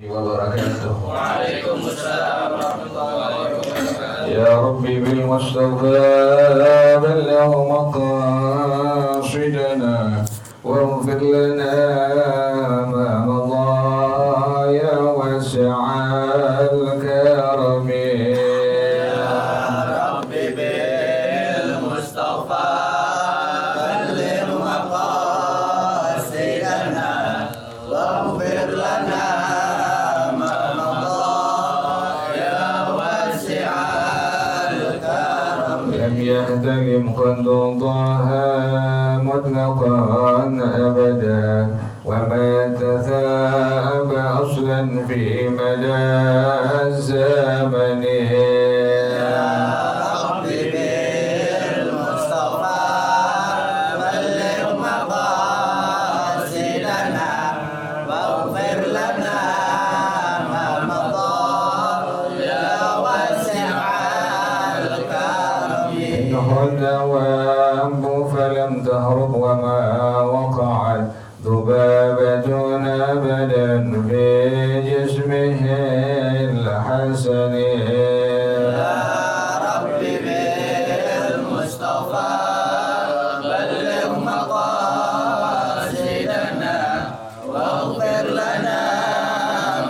وبركاته. وعليكم السلام ورحمة الله وبركاته. يا ربي بالمصطفى بلغ مقاصدنا واغفر لنا ما مضى يا واسع الكرم. يا ربي بالمصطفى بلغ مقاصدنا واغفر لنا ما مضى يا واسع الكرم. لم يهتلم قد ضاها مطلقا أبدا وما تثاءب أصلا في مدى الزمن. يا ربي بالمصطفى بلغ مقاصدنا واغفر لنا ما مضى يا واسع الكرم. إنه الدواب فلم تهرب وما وقعت ذبابة أبدا في جسمه الحسن. يا ربي بالمصطفى بلغ مقاصدنا واغفر لنا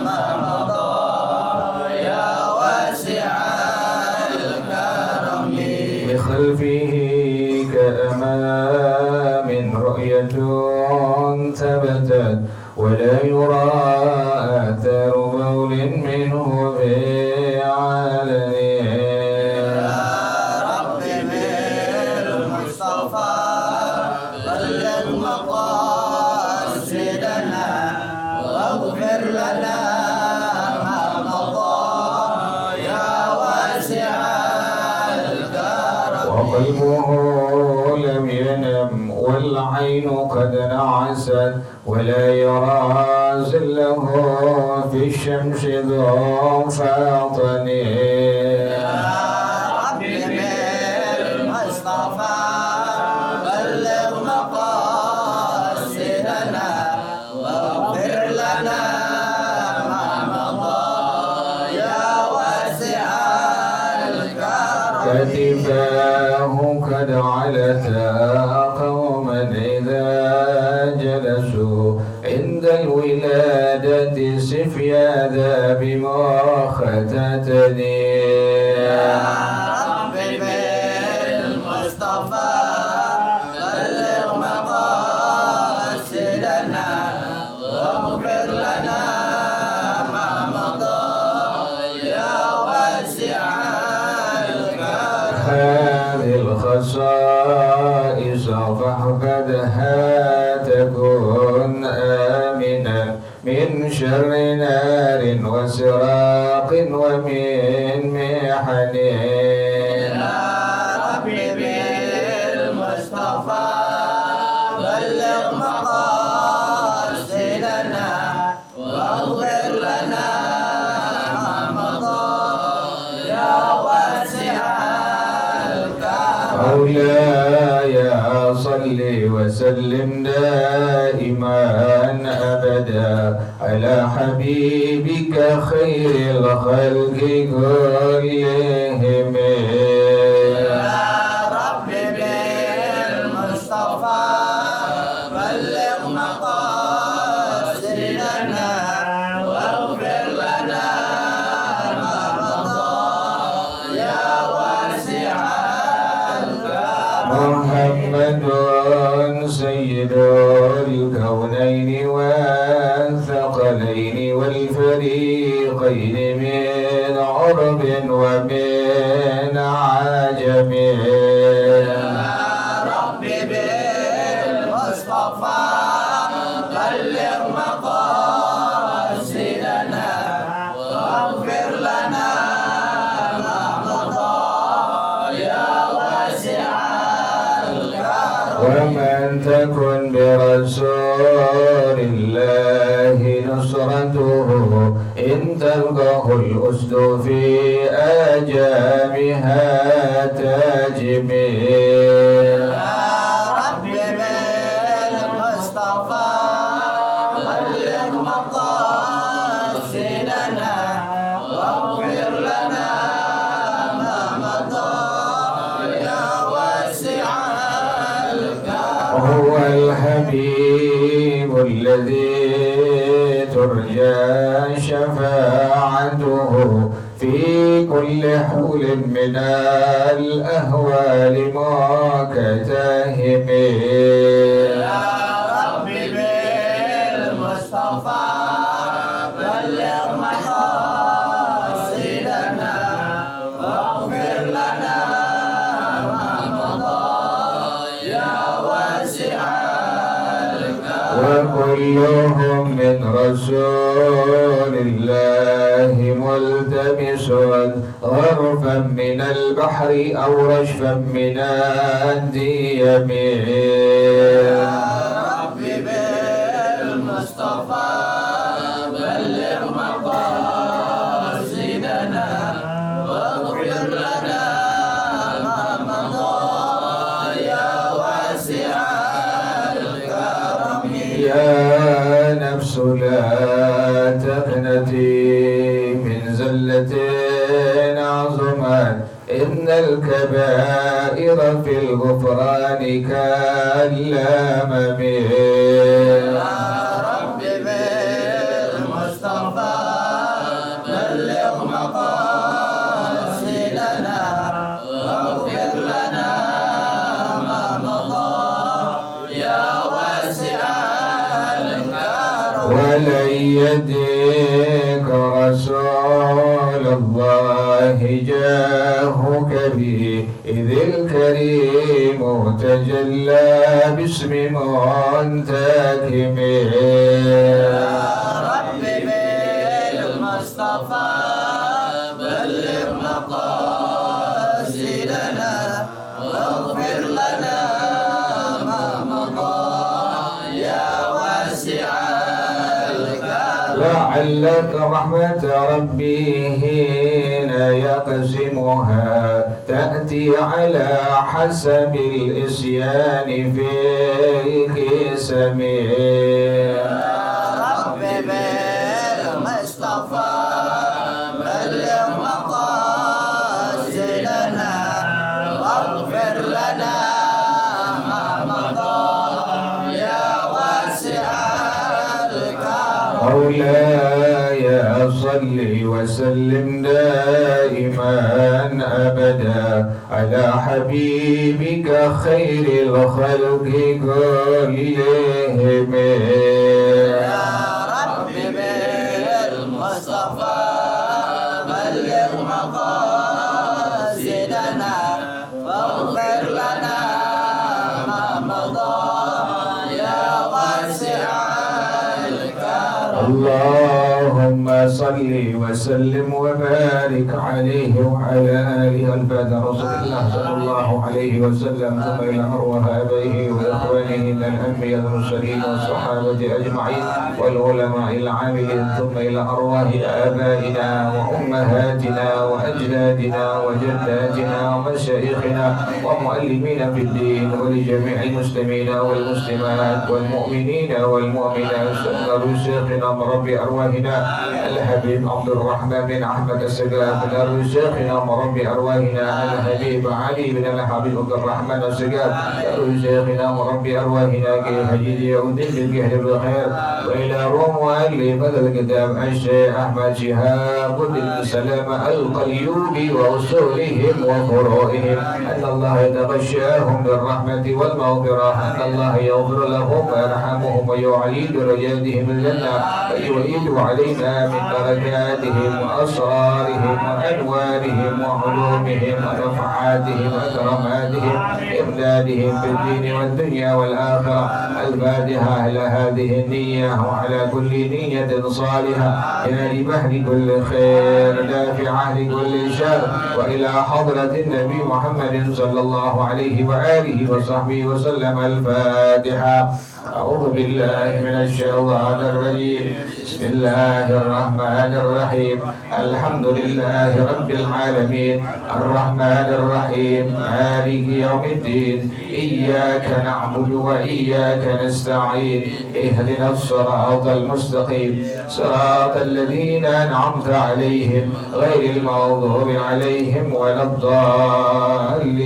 ما مضى يا واسع الكرم. بخلفه كأمام رؤية ثبتت ولا يرى آثار بول منه في علن. يا ربي بالمصطفى بلغ مقاصدنا واغفر لنا ما مضى يا واسع الكرم. وقلبه لم ينم والعين قد نعست ولا يرى زله في الشمس ذو فاطن. يا ربي بالمصطفى بلغ مقاصدنا واغفر لنا ما مضى يا واسع الكرم. كتفاه قد علتا قوما إذا جلسوا عند الولادة سفيادا بمختتني. يا ربي بالمصطفى بلغ مقاصدنا واغفر لنا ما مضى يا واسع الكرم. هذه الخصائص فاحفظها تكن آمنا من شر نار وسراق ومن محن. يا ربي بالمصطفى بلغ مقاصدنا واغفر لنا ما مضى يا واسع الكرم. مولاي صل وسلم دائما أبدا على حبيبك خير الخلق كلهم. يا ربي بالمصطفى بلغ مقاصدنا واغفر لنا ما مضى يا واسع الكرم. محمد سيد الكونين والثقلين والفريقين من عرب ومن عجم. يا ربي بالمصطفى بلغ مقاصدنا واغفر لنا ما مضى يا واسع الكرم. ومن تكن برسول الله نصرته إن تلقاه الأسد في آجامها تجمي. يا ربي بالمصطفى بلغ مقاصدنا هو الحبيب الذي ترجى شفاعته في كل حول من الأهوال مكتهم. يا ربي بالمصطفى بلغ مقاصدنا واغفر لنا ما مضى يا واسع الكرم. وكلهم من رسول الله ملتمس غرفا من البحر أو رشفا من الديم. يا ربي بالمصطفى بلغ مقاصدنا واغفر لنا ما مضى يا واسع الكرم. يا نفس لا تقنتي من زلة عظمت إن الكبائر في الغفران كالأمم. يا رب بالمصطفى بلغ مقاصدنا واغفر لنا ما مضى يا واسع الكرم. ولن يديك رسول الله جاهك به إذ الكريم تجلى باسم منتكم. يا رب بالمصطفى بلغ مقاصدنا واغفر لنا ما مضى يا واسع الكرم. لعلك رحمة ربي حين يقسمها تأتي على حسب الإسيان في القسم. يا رب بالمصطفى بلغ مقاصدنا واغفر لنا ما مضى يا واسع الكرم. مولاي صل وسلم دائما أبدا على حبيبك خير الخلق كلهم. يا رب بالمصطفى بلغ مقاصدنا واغفر لنا ما مضى يا واسع الكرم. اللهم صل وسلم وبارك عليه وعلى آله البدر رسول الله صلى الله عليه وسلم، ثم إلى أرواح أبيه وإخوانه من الأنبياء المرسلين والصحابة أجمعين والعلماء العاملين، ثم إلى أرواح آبائنا وأمهاتنا وأجدادنا وجداتنا ومشايخنا ومعلمين في الدين، ولجميع المسلمين والمسلمات والمؤمنين والمؤمنات. سنة شيخنا مربي أرواحنا الحبيب عبد الرحمن بن أحمد السقاف، من شيخنا مربي أرواحنا الحبيب علي بن الحبيب عبد الرحمن السقاف، شيخنا مربي أرواحنا كي حجيج يودين بالجهل بالخير، وإلى روم مؤلف هذا الكتاب الشيخ أحمد شهاب بن سلام القيوبي وأصولهم وفروعهم، أن الله يتغشاهم بالرحمة والمغفرة، أن الله يغفر لهم ويرحمهم ويعلي درجاتهم الجنة ويعيد علينا من بركاتهم وأسرارهم وأنوارهم وعلومهم ونفحاتهم وكراماتهم إمدادهم في الدين والدنيا والآخرة. الفاتحة على هذه النية وعلى كل نية صالحة يا لبحر كل خير دافعة لكل شر، وإلى حضرة النبي محمد صلى الله عليه وآله وصحبه وسلم. الفاتحة. أعوذ بالله من الشيطان الرجيم. بسم الله الرحمن الرحيم. الحمد لله رب العالمين الرحمن الرحيم مالك يوم الدين. إياك نعبد وإياك نستعين. اهدنا الصراط المستقيم صراط الذين أنعمت عليهم غير المغضوب عليهم ولا الضالين.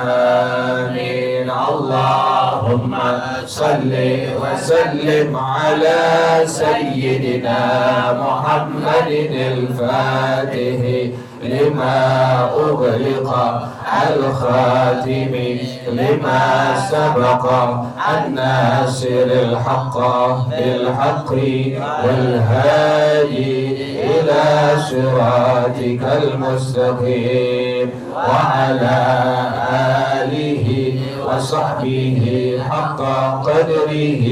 آمين. اللهم صل وسلم على سيدنا محمد الفاتح لما أغلق الخاتم لما سبق الناصر الحق بالحق والهادي إلى صراطك المستقيم وعلى آله وصحبه حق قدره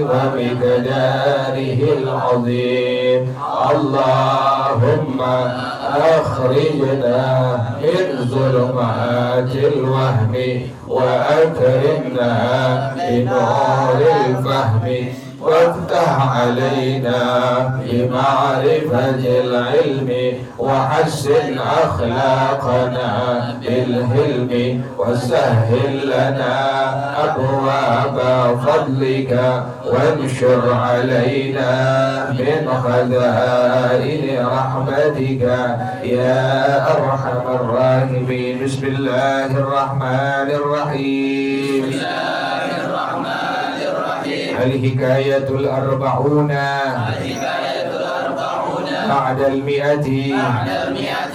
ومقداره العظيم اللهم أخرجنا من ظلمات الوهم وأكرمنا بنور الفهم وافتح علينا بمعرفة العلم وحسن أخلاقنا بالحلم وسهل لنا أبواب فضلك وانشر علينا من خزائن رحمتك يا أرحم الراحمين بسم الله الرحمن الرحيم الحكاية الأربعون بعد المئة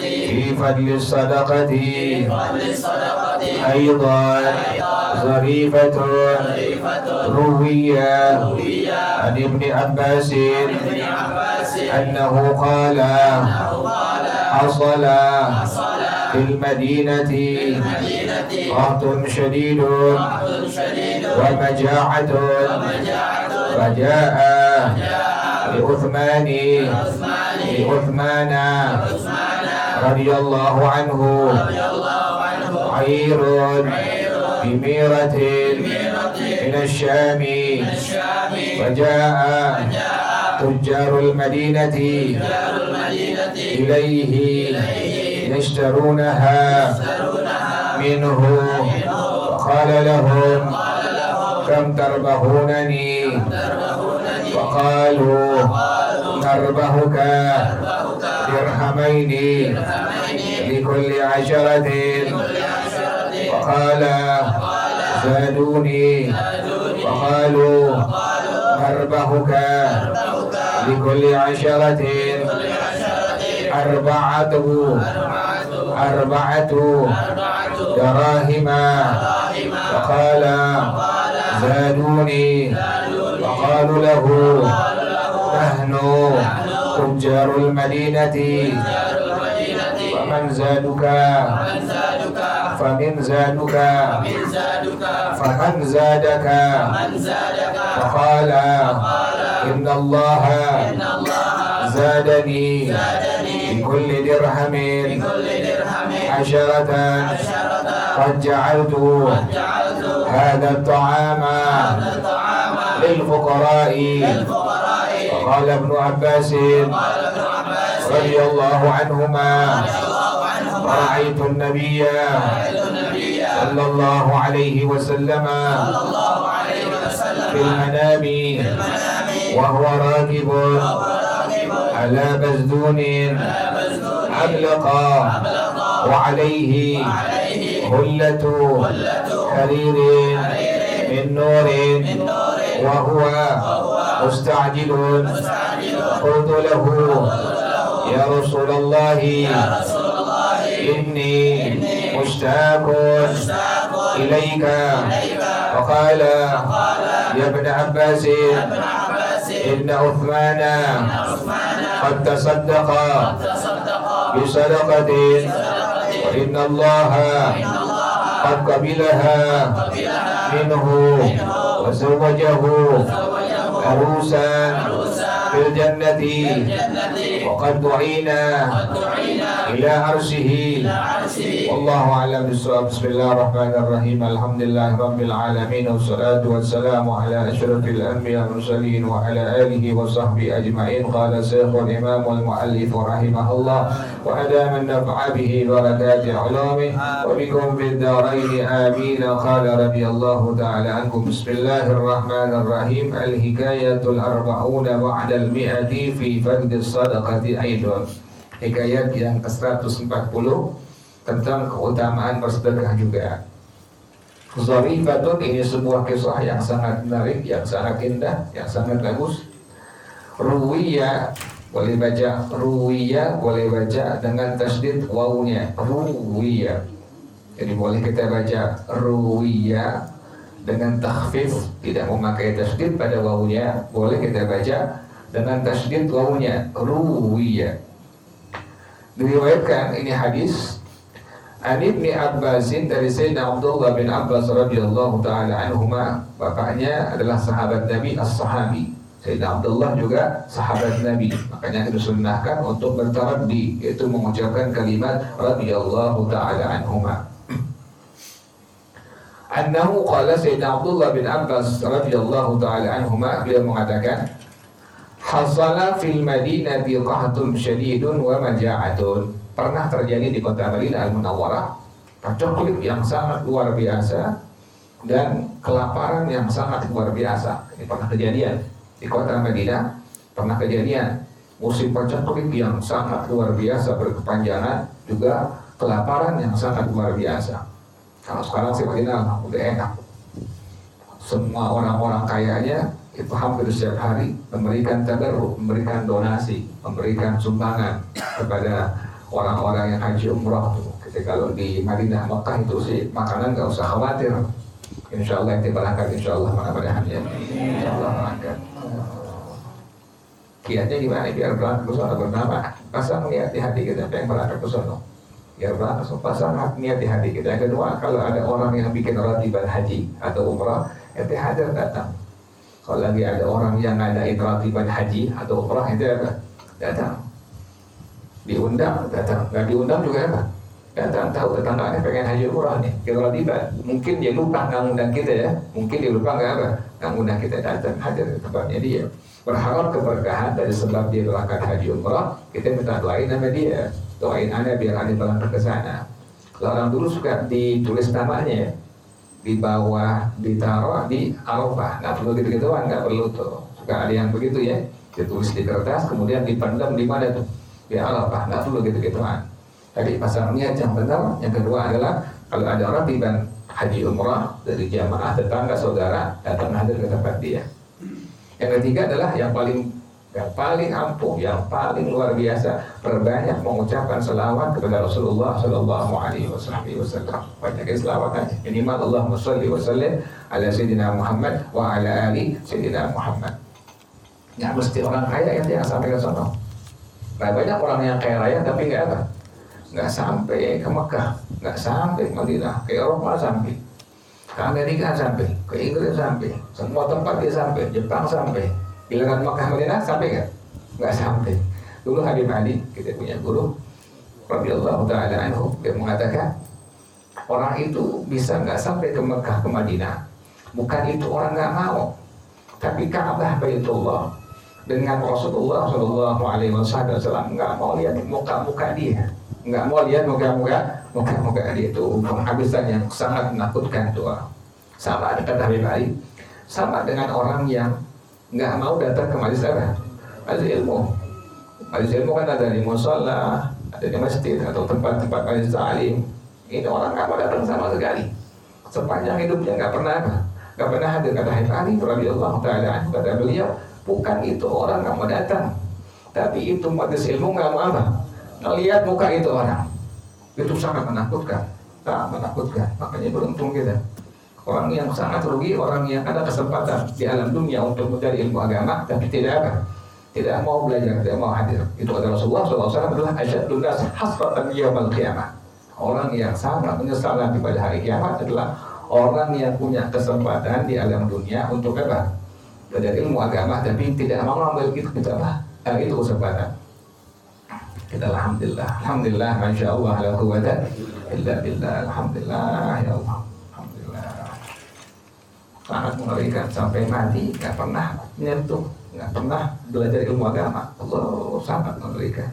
في فضل الصدقة أيضا ظريفة روية عن ابن عباس أنه قال حصل في المدينة قحط شديد ومجاعة فجاء لعثمان رضي الله عنه عير بميرة من الشام وجاء تجار المدينة إليه يشترونها منه وقال لهم كم تربحونني وقالوا نربحك درهمين لكل 10 وقال زادوني وقالوا نربحك لكل 10 أربعة دراهم وقال زادوني وقالوا له نحن تجار المدينة ومن زادك فمن زادك فقال إن الله زادني بكل درهم 10 قد جعلت هذا الطعام للفقراء وقال ابن عباس رضي الله عنهما رأيت النبي صلى الله عليه وسلم في المنام وهو راكب على بزدون أبلق وعليه هلة حرير من نور وهو مستعجل قلت له يا رسول الله إني مشتاق إليك فقال يا ابن عباس إن عثمان قد تصدق بصدقة وإن الله قد قبلها منه وزوجه عروسا في الجنة وقد دعينا إلى عرشه والله أعلم بالصواب. بسم الله الرحمن الرحيم الحمد لله رب العالمين والصلاة والسلام على أشرف الأنبياء والمرسلين وعلى آله وصحبه أجمعين. قال الشيخ الإمام المؤلف رحمه الله وأدام النفع به بركات علومه وبكم في الدارين آمين. قال رضي الله تعالى عنكم. بسم الله الرحمن الرحيم الحكاية الأربعون بعد المئة في فضل الصدقة أيضا. Hikayat yang ke-140 tentang keutamaan bersedekah juga. Zarifatun, ini sebuah kisah yang sangat menarik, yang sangat indah, yang sangat bagus. Ruwiya, boleh baca ruwiya, boleh baca dengan tasdid wawunya, ruwiya. Jadi boleh kita baca ruwiya dengan takhfif, tidak memakai tasdid pada wawunya. Boleh kita baca dengan tasdid wawunya, ruwiya. Diriwayatkan ini hadis An Ibni Abbasin, dari Sayyidina Abdullah bin Abbas radhiyallahu ta'ala anhuma. Bapaknya adalah sahabat Nabi, as-sahabi. Sayyidina Abdullah juga sahabat Nabi. Makanya disunnahkan untuk bertaraddi, yaitu mengucapkan kalimat radhiyallahu ta'ala anhuma. Annahu qala, Sayyidina Abdullah bin Abbas radhiyallahu ta'ala anhuma, beliau mengatakan, hasala fil madinati qahtun syadidun wa maja'atun. Pernah terjadi di kota Madinah Al-Munawwarah paceklik yang sangat luar biasa dan kelaparan yang sangat luar biasa. Ini pernah kejadian di kota Madinah, pernah kejadian musim paceklik yang sangat luar biasa berkepanjangan, juga kelaparan yang sangat luar biasa. Kalau sekarang sih Madinah udah enak, semua orang-orang kayanya itu hampir setiap hari memberikan tabarruk, memberikan donasi, memberikan sumbangan kepada orang-orang yang haji umrah tuh. Kalau di Madinah, Makkah itu sih makanan nggak usah khawatir. Insya Allah yang berangkat, insya Allah mudah-mudahan ya. Insya Allah berangkat. Kiatnya gimana biar berangkat ke sana? Bernama pasang niat di hati kita yang berangkat ke sana. Biar berangkat pasang niat di hati kita. Yang kedua, kalau ada orang yang bikin ratiban haji atau umrah, ente hadir datang. Kalau lagi ada orang yang ngadain ratiban haji atau umrah, ente datang. Diundang, datang. Nggak diundang juga apa? Datang. Tahu tetangganya pengen haji umrah nih, kita tiba. Mungkin dia lupa nggak ngundang kita ya. Mungkin dia lupa nggak ngundang kita, datang hadir di tempatnya dia. Berharap keberkahan dari sebab dia berangkat haji umrah. Kita minta doain sama dia. Doain ana biar ana berangkat ke sana. Kalau orang dulu suka ditulis namanya ya, di bawah, ditaruh di Arafah. Nggak perlu gitu-gituan, nggak perlu tuh. Suka ada yang begitu ya, ditulis di kertas kemudian dipendam di mana tuh? Di Arafah, nggak perlu gitu-gituan. Tadi pasang niat yang benar. Yang kedua adalah kalau ada ratiban haji umrah dari jamaah tetangga saudara, datang hadir ke tempat dia. Yang ketiga adalah yang paling ampuh, yang paling luar biasa, perbanyak mengucapkan selawat kepada Rasulullah Sallallahu Alaihi Wasallam. Banyak selawat aja. Minimal Allahumma sholli wa sallim ala Sayyidina Muhammad wa ala ali Sayyidina Muhammad. Nggak mesti orang kaya yang sampai ke sana. Nah, banyak orang yang kaya raya tapi nggak sampai ke Mekah, nggak sampai ke Madinah, ke Eropa sampai, ke Amerika sampai, ke Inggris sampai, semua tempat dia sampai, Jepang sampai. Giliran Mekah Madinah sampai nggak sampai. Dulu Habib Ali, kita punya guru radhiyallahu ta'ala anhu, dia mengatakan orang itu bisa nggak sampai ke Mekah ke Madinah, bukan itu orang nggak mau, tapi Ka'bah Baitullah dengan Rasulullah Shallallahu Alaihi Wasallam nggak mau lihat muka-muka dia, nggak mau lihat muka-muka dia. Itu penghabisan yang sangat menakutkan doa. Sama kata Habib Ali, sama dengan orang yang nggak mau datang ke majelis ilmu. Majelis ilmu kan ada di musola, ada di masjid atau tempat-tempat majelis ta'lim. Ini orang nggak mau datang sama sekali. Sepanjang hidupnya nggak pernah hadir. Kata Habib Ali radhiyallahu ta'ala anhu, kata beliau, bukan itu orang nggak mau datang, tapi itu majelis ilmu nggak mau ngelihat muka itu orang. Itu sangat menakutkan, Makanya beruntung kita. Orang yang sangat rugi, orang yang ada kesempatan di alam dunia untuk mencari ilmu agama, tapi tidak mau belajar, tidak mau hadir. Itu kata Rasulullah SAW adalah asyadun nas hasratan yaumil qiyamah. Orang yang sangat menyesal nanti pada hari kiamat adalah orang yang punya kesempatan di alam dunia untuk belajar ilmu agama tapi tidak mau ambil itu kesempatan. Kita alhamdulillah, masya Allah, la quwwata illa billah, alhamdulillah ya Allah, alhamdulillah. Sangat mengerikan, sampai mati nggak pernah menyentuh, nggak pernah belajar ilmu agama. Allah, sangat mengerikan.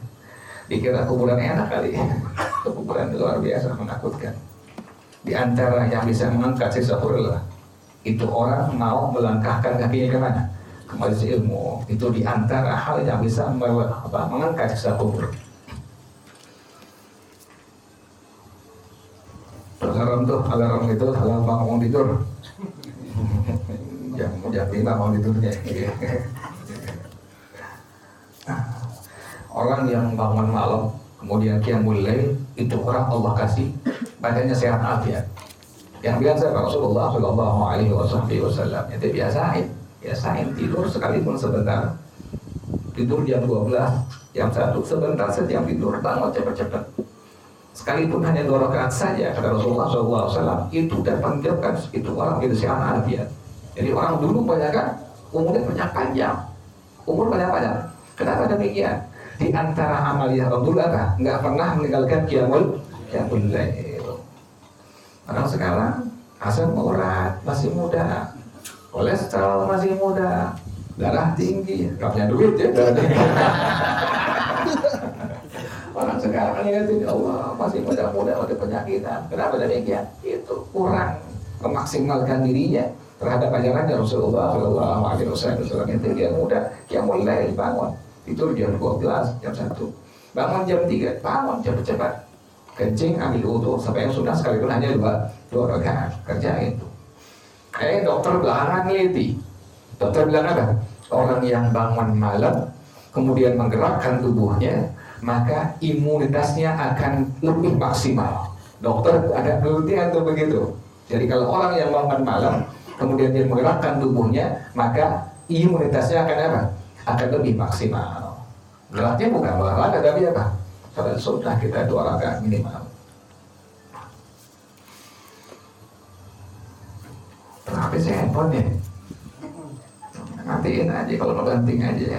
Dikira kuburan enak kali, kuburan luar biasa menakutkan. Di antara yang bisa mengangkat sisa kurla, itu orang mau melangkahkan kakinya kemana? Ke majelis ilmu. Itu di antara hal yang bisa mengangkat sisa kubur. alarm itu alarm bangun tidur. Jam 5 mau tidurnya. Orang yang bangun malam kemudian qiyamul lail itu orang Allah kasih badannya sehat afiat. Yang biasa Rasulullah Shallallahu Alaihi Wasallam itu biasain tidur sekalipun sebentar, tidur jam 12, jam 1 sebentar sejam tidur, bangun cepat-cepat. Sekalipun hanya 2 rakaat saja kata Rasulullah SAW itu dapat menjadikan itu orang itu sehat afiat. Jadi orang dulu banyak kan umurnya banyak panjang, umur banyak. Kenapa demikian? Di antara amaliyah dulu apa? Nggak pernah meninggalkan qiyamul lail. Orang sekarang asam urat masih muda, kolesterol masih muda, darah tinggi, nggak punya duit ya. Orang sekarang ini Allah masih muda-muda, ada penyakitan. Kenapa demikian? Itu kurang memaksimalkan dirinya terhadap ajarannya Rasulullah Shallallahu Alaihi Wasallam. Itu dia muda, dia mulai bangun tidur jam 12, jam 1, bangun jam 3, bangun cepat-cepat, kencing, ambil wudhu sampai yang sunnah sekalipun hanya 2 rakaat, kerja itu. Dokter belakangan neliti, dokter bilang apa? Orang yang bangun malam kemudian menggerakkan tubuhnya, maka imunitasnya akan lebih maksimal. Dokter ada penelitian tuh begitu. Jadi kalau orang yang bangun malam kemudian dia menggerakkan tubuhnya, maka imunitasnya akan apa? Akan lebih maksimal. Geraknya bukan olahraga tapi apa? Salat sunnah kita 2 rakaat minimal. Tapi saya handphone ya. Matiin aja kalau mau banting aja.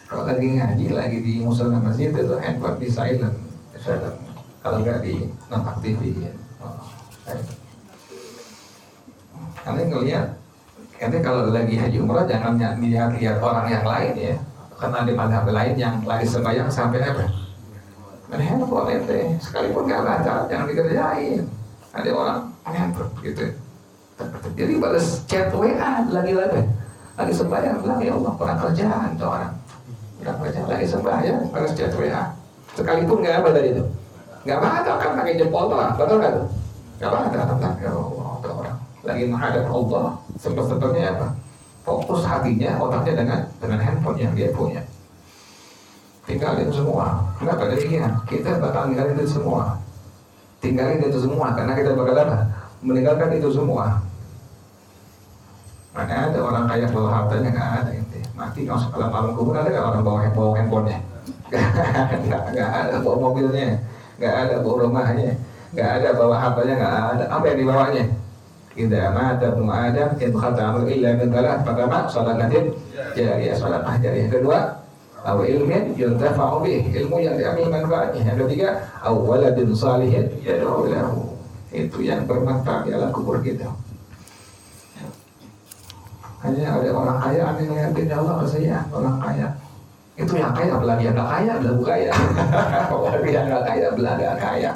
Kalau lagi ngaji, lagi di musola masjid itu handphone di silent. Kalau nggak di nonaktifin. Kalian ngelihat, nanti kalau lagi haji umrah jangan lihat orang yang lain ya. Karena di madhab lain yang lagi sembahyang sampai apa? Main handphone ente, sekalipun nggak baca, jangan dikerjain. Ada orang main handphone gitu. Jadi balas chat WA lagi sembahyang, bilang ya Allah kurang kerjaan tuh orang. Kurang kerjaan lagi sembahyang, balas chat WA. Sekalipun nggak apa dari itu, nggak baca kan pakai jempol tuh, betul nggak tuh? Nggak baca, ya Allah tuh orang lagi menghadap Allah, sempat-sempatnya apa? Fokus hatinya, otaknya dengan handphone yang dia punya. Tinggalin semua. Kenapa demikian? Kita bakal tinggalin itu semua. Tinggalin itu semua karena kita bakal apa? Meninggalkan itu semua. Mana ada orang kaya bawa hartanya? Nggak ada ente. Mati masuk alam kubur, ada nggak orang bawa handphonenya? Nggak ada bawa mobilnya, nggak ada bawa rumahnya, nggak ada bawa hartanya, nggak ada. Apa yang dibawanya? Idza mata ibnu Adam inqata amalu illa min thalath. Pertama, shalatin jariyah, salat jariyah. Kedua, aw ilmin yuntafa'u bih, ilmu yang diambil manfaatnya. Yang ketiga, aw waladin salihin yad'u lahu. Itu yang bermanfaat di alam kubur kita. Hanya ada orang kaya aneh ngeliatin, ya Allah saya orang kaya. Itu yang kaya, apalagi yang gak kaya, belagu kaya. Apalagi yang gak kaya, belaga kaya.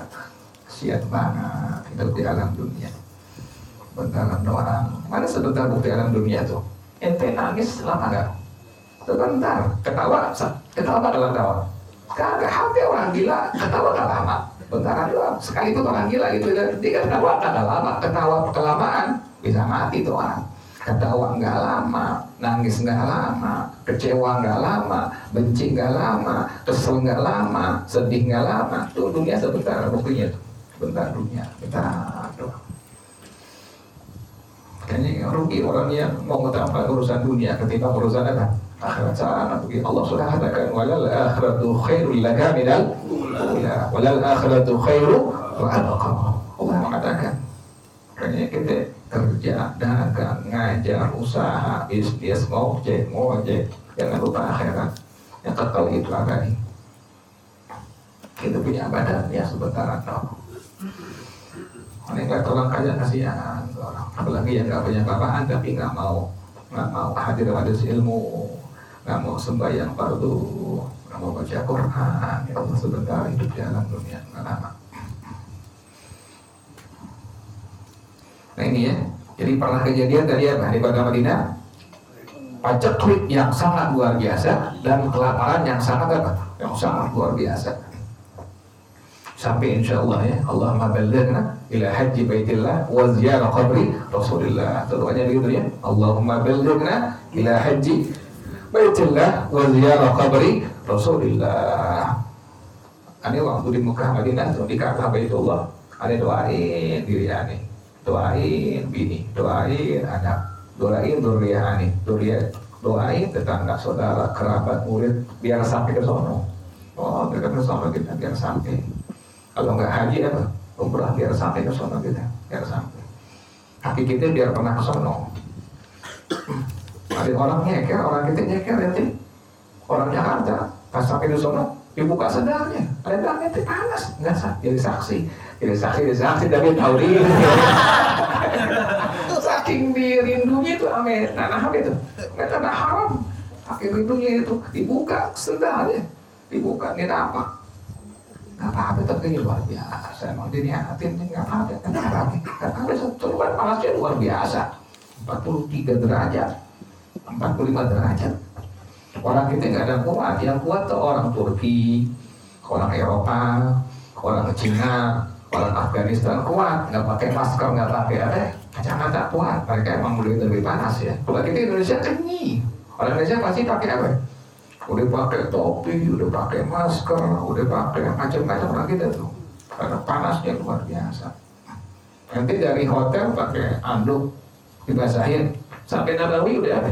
Kasian banget hidup di alam dunia. Bentaran orang, mana sebentar bukti alam dunia tuh? Ente nangis lama gak? Sebentar, ketawa dalam tawa. Kagak, hati orang gila, ketawa gak lama. Bentaran doang, sekalipun orang gila gitu, dia ketawa gak lama. Ketawa kelamaan, bisa mati tuh orang. Ketawa gak lama, nangis gak lama, kecewa gak lama, benci gak lama, kesel gak lama, sedih gak lama. Tuh dunia sebentar buktinya tuh. Bentar dunia, bentar doang. Kayaknya rugi orang yang mau mengutamakan urusan dunia ketimbang urusan apa? Akhirat. Sana begitu Allah sudah katakan walal akhiratu khairul laka minal ula walal akhiratu khairu wa abqa. Allah mengatakan kayaknya kita kerja, dagang, ngajar, usaha, bisnis, ngojek, jangan lupa akhirat. Yang kekal itu abadi. Kita punya badan ya sebentar atau ini nggak orang kaya kasihan orang, apalagi yang nggak punya apa-apaan tapi nggak mau hadir majelis ilmu, nggak mau sembahyang fardu, nggak mau baca Quran, ya Allah sebentar hidup di alam dunia nggak lama. Nah ini ya Jadi pernah kejadian tadi apa di kota Madinah? Paceklik yang sangat luar biasa dan kelaparan yang sangat apa? Yang sangat luar biasa. Sampai insya Allah ya, Allahumma ballighna ila haji baitillah wa ziyarah qabri Rasulillah. Doanya begitu ya. Allahumma ballighna ila haji baitillah wa ziyarah qabri Rasulillah. Ini waktu di Mekah Madinah tuh di Ka'bah Baitullah, ada doain diri ani, doain bini, doain anak, doain dzurriyyah ani, doain tetangga, saudara, kerabat, murid biar sampai ke sono. Oh, dekat ke sono kita biar sampai. Kalau nggak haji apa? Umrah biar sampai ke sono kita, biar sampai. Kaki kita biar pernah ke sono. Ada orang nyeker, orang kita nyeker nanti. Orang Jakarta pas sampai di sono dibuka sedarnya, ada darahnya itu panas, nggak jadi saksi dari tauri. Saking dirindunya itu ame tanah apa itu? Nggak tanah haram. Saking rindunya itu dibuka sedarnya, dibuka ini apa? Nggak apa-apa, tapi luar biasa. Emang diniatin nggak apa-apa, karena keluar panasnya luar biasa. 43 derajat, 45 derajat. Orang kita nggak ada kuat, yang kuat tuh orang Turki, orang Eropa, orang Cina, orang Afghanistan kuat, nggak pakai masker, nggak pakai kacamata kuat. Mereka emang lebih panas ya. Kalau kita Indonesia cengi, orang Indonesia pasti pakai apa? Udah pakai topi, udah pakai masker, udah pakai macam-macam orang kita tuh, karena panasnya luar biasa. Nanti dari hotel pakai anduk dibasahin, sampai Nabawi udah apa?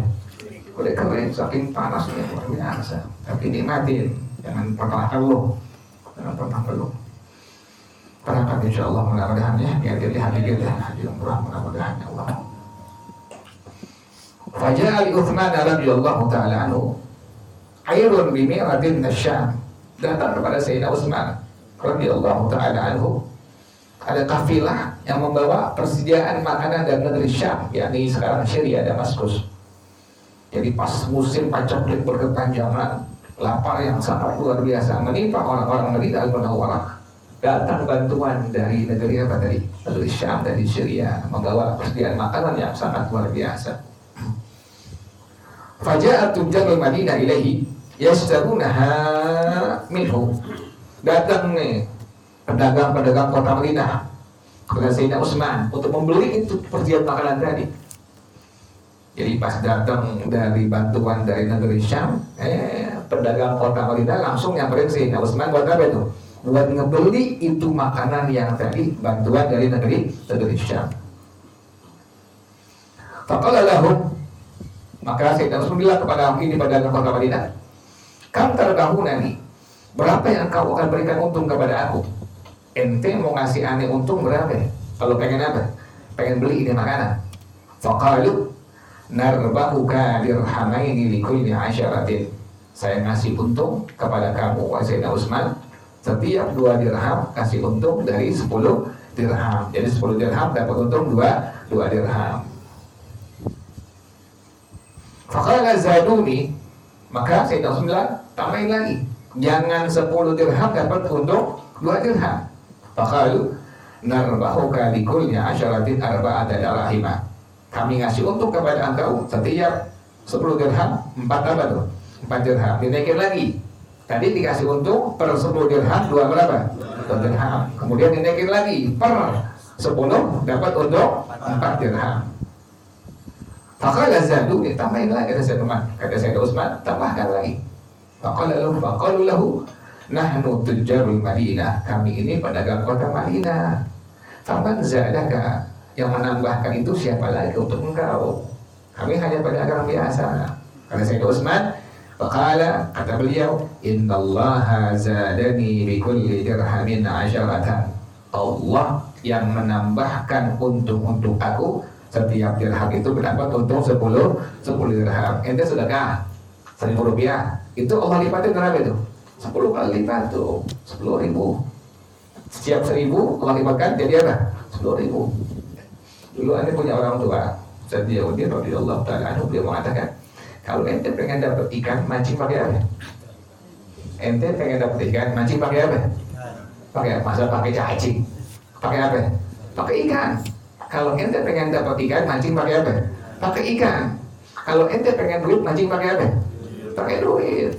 Udah kering, saking panasnya luar biasa. Tapi nikmatin, jangan pernah keluh, jangan pernah keluh. Berangkat insya Allah mudah-mudahan ya, biar jadi haji umrah mudah-mudahan ya Allah. Faja'ali Uthman radhiyallahu ta'ala anhu airun bimi'ratin nasyam, datang kepada Sayyidina Utsman radhiyallahu ta'ala anhu, ada kafilah yang membawa persediaan makanan dari negeri Syam, yakni sekarang Syria, Damaskus. Jadi pas musim paceklik berkepanjangan, lapar yang sangat luar biasa menimpa orang-orang Madinah al-Munawwarah, datang bantuan dari negeri apa tadi? Negeri Syam, dari Syria, membawa persediaan makanan yang sangat luar biasa. Faja'at tujarul Madinah ilaihi yashtarunaha minhu. Datang nih pedagang-pedagang kota Madinah kepada Sayyidina Utsman untuk membeli itu persediaan makanan tadi. Jadi pas datang dari bantuan dari negeri Syam, pedagang kota Madinah langsung nyamperin Sayyidina Utsman buat apa itu? Buat ngebeli itu makanan yang tadi bantuan dari negeri Syam. Faqala lahum, maka Sayyidina Utsman bilang kepada ini pedagang kota Madinah, "Kam tardahunani, berapa yang kau akan berikan untung kepada aku? Ente mau ngasih aneh untung berapa? Kalau pengen apa? Pengen beli ini makanan." Faqalu narbahuka dirhamaini likulli 'asyaratin. Saya ngasih untung kepada kamu wahai Sayyidina Utsman, setiap 2 dirham kasih untung dari 10 dirham. Jadi 10 dirham dapat untung 2 dirham. Faqala zaduni, maka Sayyidina Utsman bilang, tambahin lagi, jangan 10 dirham dapat untung 2 dirham. Faqalu narbahuka likulli 'asyaratin arba'ata dirham. Kami ngasih untung kepada engkau setiap 10 dirham 4 apa tuh? 4 dirham. Dinaikin lagi. Tadi dikasih untung per 10 dirham 2 berapa? 2 dirham. Kemudian dinaikin lagi per 10 dapat untung 4 dirham. Faqala zadu, ditambahin lagi kata Sayyidina Utsman, tambahkan lagi. Faqalu lahu nahnu tujjarul Madinah, kami ini pedagang kota Madinah. Faman zadaka, yang menambahkan itu siapa lagi untuk engkau? Kami hanya pedagang biasa. Karena Sayyidina Utsman, kata beliau, innallaha zadani bikulli dirhamin 'asyaratan. Allah yang menambahkan untung untuk aku, setiap dirham itu mendapat untung 10 dirham. Ente sedekah 1.000 rupiah, itu Allah lipatin berapa itu? 10 kali lipat tuh, 10.000. Setiap 1.000 Allah lipatkan jadi apa? 10.000. Dulu ane punya orang tua, Sayyidina radhiyallahu ta'ala anhu, dia mengatakan, kalau ente pengen dapat ikan, mancing pakai apa? Ente pengen dapat ikan, mancing pakai apa? Pakai masa pakai cacing. Pakai apa? Pakai ikan. Kalau ente pengen dapat ikan, mancing pakai apa? Pakai ikan. Kalau ente pengen duit, mancing pakai apa? Pakai duit.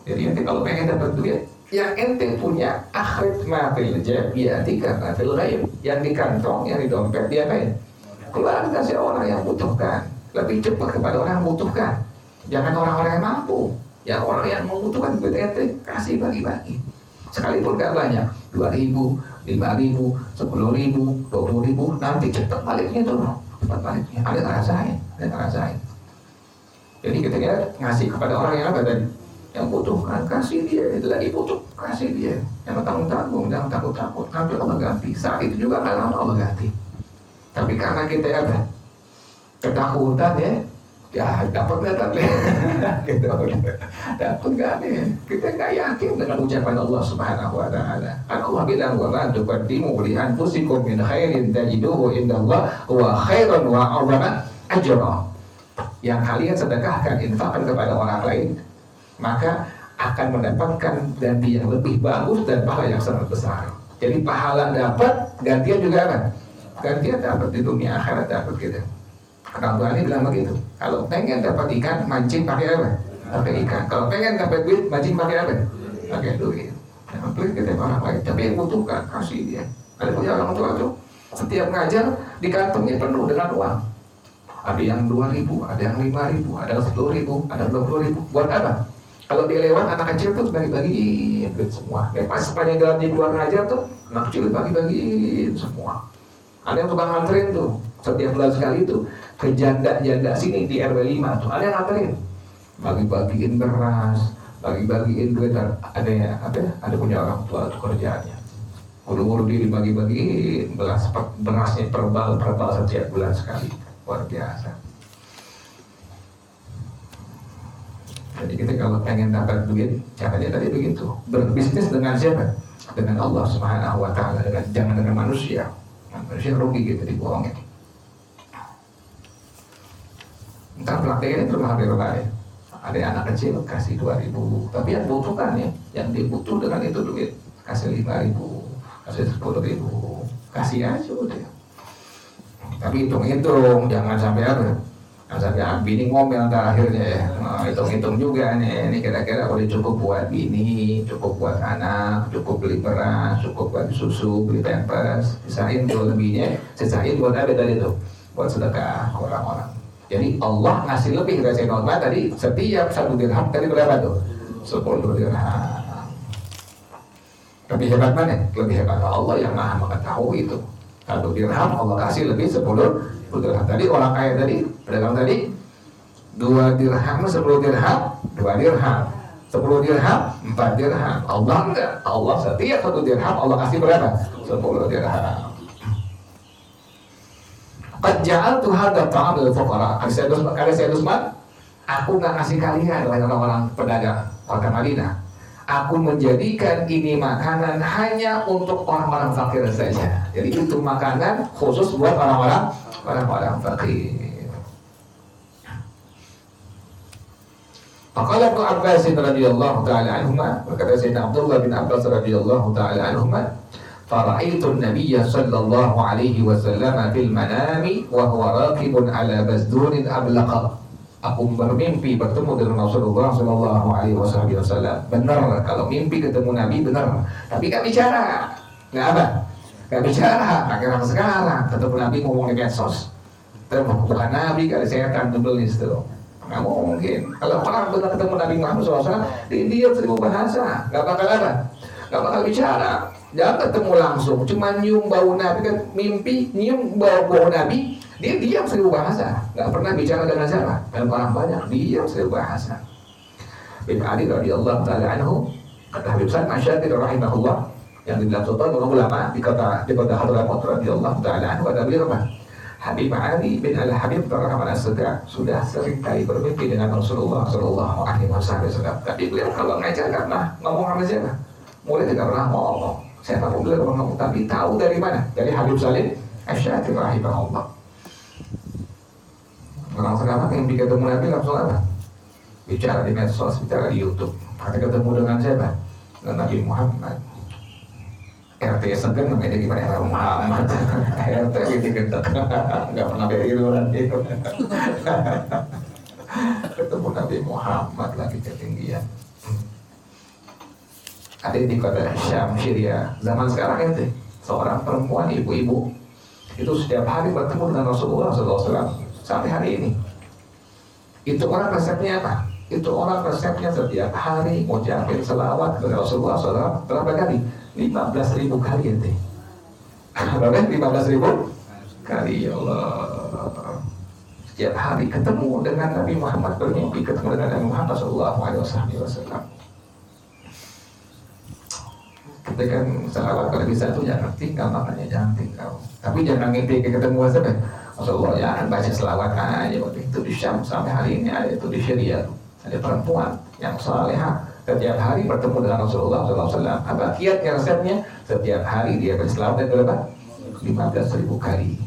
Jadi ente kalau pengen dapat duit, yang ente punya akhir mafil jeb, ya tiga mafil ghaib. Yang di kantong, yang di dompet, dia apa ya? Keluar kasih orang yang butuhkan. Lebih cepat kepada orang yang butuhkan. Jangan orang-orang yang mampu. Yang orang yang membutuhkan duit ente, kasih bagi-bagi. Sekalipun gak banyak, 2.000, 5.000, 10.000, 20.000, nanti cepat baliknya tuh, cepat baliknya. Ada ngerasain. Jadi ketika ngasih kepada orang yang apa tadi, yang butuhkan, kasih dia. Itu lagi butuh, kasih dia. Yang tanggung-tanggung, jangan takut-takut. Nanti Allah ganti. Saat itu juga nggak lama Allah ganti. Tapi karena kita apa? Ketakutan ya dapat nggak tapi gitu, dapat nggak nih? Kita nggak yakin dengan ucapan Allah Subhanahu Wa Taala. Allah bilang wa ma tuqaddimu li anfusikum min khairin tajiduhu indallah wa khairan wa a'zama ajra. Yang kalian sedekahkan, infakkan kepada orang lain, maka akan mendapatkan ganti yang lebih bagus dan pahala yang sangat besar. Jadi pahala dapat, gantian juga apa? Gantian dapat di dunia, akhirat dapat gitu. Orang tua ini bilang begitu. Kalau pengen dapat ikan, mancing pakai apa? Pakai ikan. Kalau pengen dapat duit, mancing pakai apa? Pakai duit. Jangan pelit kita orang lain. Tapi yang butuhkan, kasih dia. Ada punya orang tua tuh, setiap ngajar di kantongnya penuh dengan uang. Ada yang 2.000, ada yang 5.000, ada 10.000, ada 20.000. Buat apa? Kalau dia lewat, anak kecil tuh bagi-bagiin semua. Pas sepanjang jalan di luar ngajar tuh, anak kecil bagi-bagiin semua. Ada yang tukang nganterin tuh, setiap bulan sekali tuh ke janda-janda sini di RW 5 tuh, ada yang nganterin, bagi-bagiin beras, bagi-bagiin duit. Ada punya orang tua tuh kerjaannya, buru-buru diri bagi-bagiin berasnya perbal setiap bulan sekali, luar biasa. Jadi kita kalau pengen dapat duit, caranya tadi begitu, berbisnis dengan siapa? Dengan Allah Subhanahu Wa Taala, jangan dengan manusia. Manusia rugi gitu dibohongin. Ntar prakteknya itu berlari. Ada anak kecil kasih 2.000, tapi yang butuhkan ya, yang dibutuh dengan itu duit, kasih 5.000, kasih 10.000, kasih aja udah. Tapi hitung-hitung, jangan sampai apa? Jangan sampai bini ngomel ntar akhirnya ya. Nah, hitung-hitung juga nih, ini kira-kira udah cukup buat bini, cukup buat anak, cukup beli beras, cukup buat susu, beli pampers, sisain tuh lebihnya, sisain buat apa tadi tuh? Buat sedekah orang-orang. Jadi Allah ngasih lebih dari Sayyidina tadi, setiap 1 dirham tadi berapa tuh? 10 dirham. Lebih hebat mana? Lebih hebat Allah yang maha mengetahui itu. 1 dirham Allah kasih lebih 10 dirham. Tadi orang kaya tadi, pedagang tadi 2 dirham, 10 dirham, 2 dirham, 10 dirham, 4 dirham. Allah enggak. Allah setiap 1 dirham Allah kasih berapa? 10 dirham. Qad ja'altu hadha ta'am lil fuqara. Kata Sayyidina Utsman, aku enggak kasih kalian orang-orang pedagang kota Madinah. Aku menjadikan ini makanan hanya untuk orang-orang fakir saja. Jadi itu makanan khusus buat orang-orang fakir. Faqala Ibnu Abbas radhiyallahu taala anhuma, berkata Sayyidina Abdullah bin Abbas radhiyallahu taala anhuma, fara'aitu an-nabiyya sallallahu alaihi wasallam fil manami wa huwa raqibun ala bazdurin ablaqa. Aku bermimpi bertemu dengan Rasulullah sallallahu alaihi wasallam. Benar kalau mimpi ketemu Nabi benar, tapi gak bicara. Nggak apa? Gak bicara. Pakai orang sekarang ketemu Nabi ngomong di medsos. Bukan Nabi, kali setan tubelis tuh. Nggak mungkin. Kalau orang benar ketemu Nabi Muhammad SAW, dia 1000 bahasa. Nggak bakal apa? Nggak bakal bicara. Jangan ketemu langsung, cuma nyium bau Nabi kan, mimpi nyium bau Nabi, dia diam 1000 bahasa. Nggak pernah bicara dengan siapa? Dan orang banyak, diam 1000 bahasa. Bin Ali radhiyallahu taala anhu, kata Habib Sa'id Asy'ari rahimahullah, yang di dalam sultan ulama di kota Hadramaut radhiyallahu taala anhu, ada beliau apa? Habib Ali bin Al-Habib Rahman As-Suda sudah sering kali bermimpi dengan Rasulullah sallallahu alaihi wasallam. Tapi beliau kalau ngajar nggak pernah ngomong sama siapa? Mulai tidak pernah ngomong. Siapa pun beliau ngomong, tapi tahu dari mana? Dari Habib Salim Asy'ari rahimahullah. Orang sekarang yang bikin ketemu Nabi langsung apa? Bicara di medsos, bicara di YouTube. Ada ketemu dengan siapa? Dengan Nabi Muhammad. RT segen namanya gimana Muhammad. RT gitu gendek. Enggak pernah beriru nanti. Ketemu Nabi Muhammad lagi ketinggian. Ada di kota Syam, Syria. Zaman sekarang itu seorang perempuan ibu-ibu itu setiap hari bertemu dengan Rasulullah SAW sampai hari ini. Itu orang resepnya apa? Itu orang resepnya setiap hari ngucapin selawat kepada Rasulullah SAW berapa kali? 15.000 kali ente. Berapa? 15.000 kali. Ya Allah. Setiap hari ketemu dengan Nabi Muhammad, bermimpi ketemu dengan Nabi Muhammad SAW. Kita kan selawat kalau bisa tuh jangan tinggal, makanya jangan tinggal. Tapi jangan ngimpi ketemu siapa? Rasulullah, jangan baca selawat aja. Itu di Syam sampai hari ini ada itu di Syria. Ada perempuan yang salehah setiap hari bertemu dengan Rasulullah SAW. Apa kiatnya resepnya? Setiap hari dia berselawat berapa? 15.000 kali.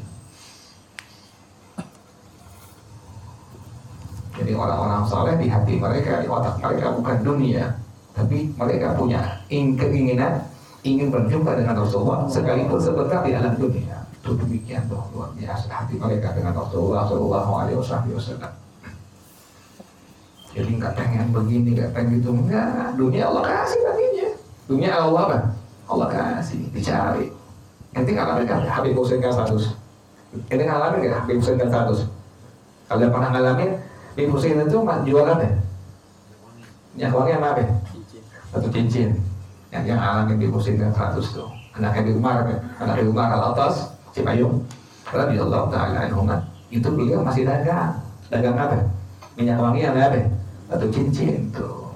Jadi orang-orang saleh di hati mereka, di otak mereka bukan dunia, tapi mereka punya keinginan ingin berjumpa dengan Rasulullah sekalipun sebentar di alam dunia. Itu demikian tuh luar biasa hati mereka dengan Rasulullah SAW. Jadi nggak pengen begini, nggak pengen gitu, enggak. Dunia Allah kasih nantinya. Dunia Allah apa? Allah kasih, dicari. Nanti ngalamin kan Habib Hussein kan 100. Ini ngalamin nggak Habib Hussein kan 100? Kalian pernah ngalamin Habib Hussein itu jualan ya? Minyak wangi apa ya? Satu cincin. Yang alamin Habib Hussein kan 100 tuh. Anaknya di Umar, anak di Umar Al-Atas, Cipayung, radhiyallahu ta'ala anhuma. Itu beliau masih dagang. Dagang apa? Minyak wangi yang apa? Satu cincin tuh.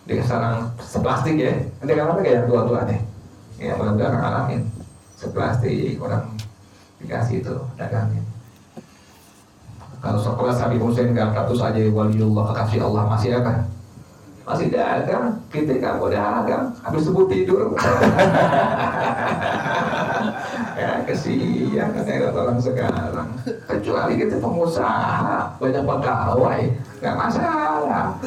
Dia sarang seplastik ya. Nanti kan apa kayak tua-tua nih. Ya benar-benar alamin. Seplastik orang dikasih itu dagangin. Kalau sekelas Habib Hussein kan 100 aja waliullah kekasih Allah masih apa? Masih dagang, kita kan udah dagang, habis sebut tidur. Ya kesian kan orang sekarang. Kecuali kita pengusaha, banyak pegawai, nggak masalah.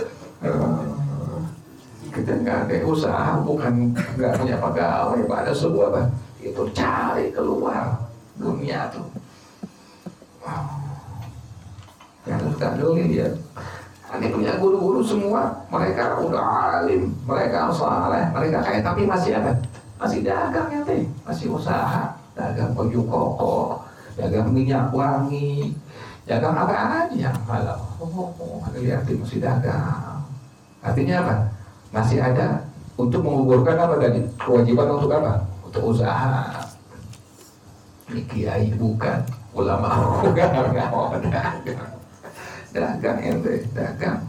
Kita nggak ada usaha, bukan nggak punya pegawai, pada sebuah apa? Itu cari keluar dunia tuh. Yang kita dia. Ini punya guru-guru semua, mereka udah alim, mereka saleh, mereka kaya, tapi masih apa? Masih dagang ya teh, masih usaha, dagang baju koko, dagang minyak wangi, dagang apa aja yang halal. Lihat masih dagang. Artinya apa? Masih ada untuk menguburkan apa tadi? Kewajiban untuk apa? Untuk usaha. Ini kiai bukan, ulama bukan, nggak mau dagang. Dagang ente, dagang.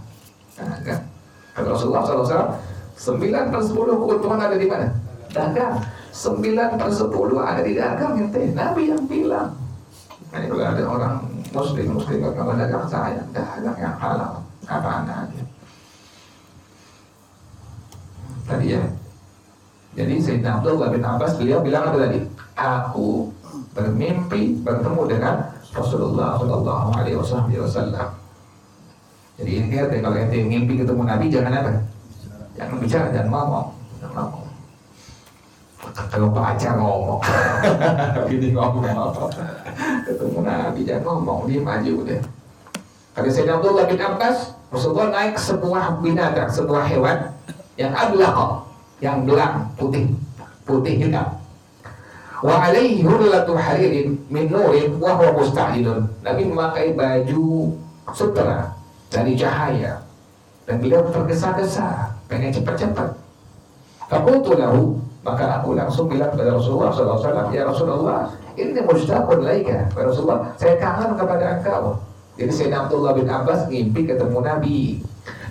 Kata Rasulullah SAW, 9/10 keuntungan ada di mana? Dagang. 9/10 ada di dagang ente. Nabi yang bilang. Ini kalau ada orang muslim kalau dagang saya, dagang yang halal, apaan aja. Tadi ya. Jadi Sayyidina Abdullah bin Abbas beliau bilang apa tadi? Aku bermimpi bertemu dengan Rasulullah SAW. Jadi ingat ya, kalau ente mimpi ketemu Nabi jangan apa? Jangan bicara, jangan ngomong. Kalau pacar ngomong, ini ngomong. Ketemu Nabi jangan ngomong, dia maju deh. Kata Sayyidina Abdullah bin Abbas, Rasulullah naik sebuah binatang, sebuah hewan yang ablaq, yang belang, putih hitam. Wa alaihi hurlatu haririn min nurin wa huwa musta'idun. Nabi memakai baju sutra dari cahaya dan beliau tergesa-gesa pengen cepat-cepat. Faqultu lahu, maka aku langsung bilang kepada Rasulullah SAW, ya Rasulullah, ini mushtaqun laika. Rasulullah, saya kangen kepada engkau. Jadi Sayyidina Abdullah bin Abbas ngimpi ketemu Nabi.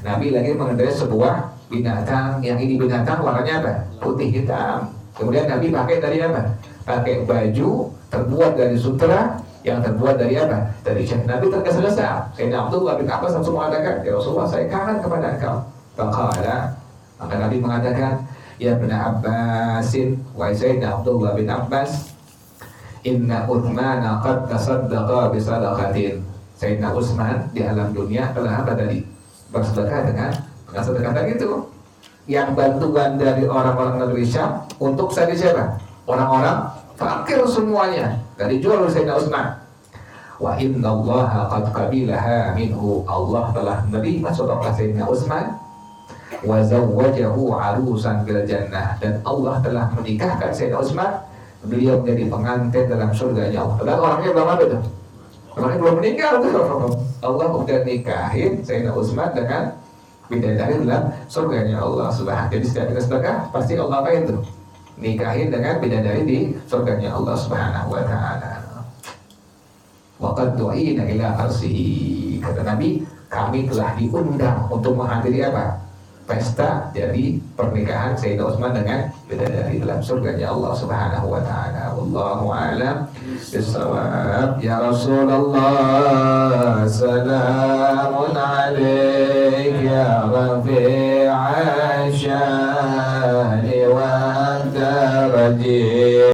Nabi lagi mengendarai sebuah binatang, yang ini binatang warnanya apa? Putih hitam. Kemudian Nabi pakai dari apa? Pakai baju terbuat dari sutra yang terbuat dari apa? Dari cahaya. Nabi tergesa-gesa. Sayyidina Abdullah bin Abbas langsung mengatakan, ya Rasulullah, saya kangen kepada engkau. Maka Nabi mengatakan, ya Ibn Abbasin, wa Sayyidina Abdullah bin Abbas, inna Uthmana qad tasaddaqa bisadaqatin. Sayyidina Utsman di alam dunia telah apa tadi? Bersedekah dengan sedekah tadi itu. yang bantuan dari orang-orang negeri Syam untuk siapa? Orang-orang fakir semuanya, dari jual Sayyidina Utsman. Wa innallaha qad qabilaha minhu, Allah telah menerima sedekah Sayyidina Utsman. Wa zawwajahu arusan bil jannah, dan Allah telah menikahkan Sayyidina Utsman, beliau menjadi pengantin dalam surganya Allah. Padahal orangnya belum ada tuh, orangnya belum meninggal tuh. Allah udah nikahin Sayyidina Utsman dengan bidadari dalam surganya Allah Subhanahu. Jadi setiap kita sedekah pasti Allah apain tuh? Nikahin dengan bidadari di surganya Allah Subhanahu wa taala. Wa qad du'ina ila arsihi, kata Nabi, kami telah diundang untuk menghadiri apa? Pesta dari pernikahan Sayyidina Utsman dengan bidadari dalam surganya Allah Subhanahu wa taala. Wallahu a'lam bissawab. Ya Rasulullah, salamun alaik ya rafi'a syani wa darajih.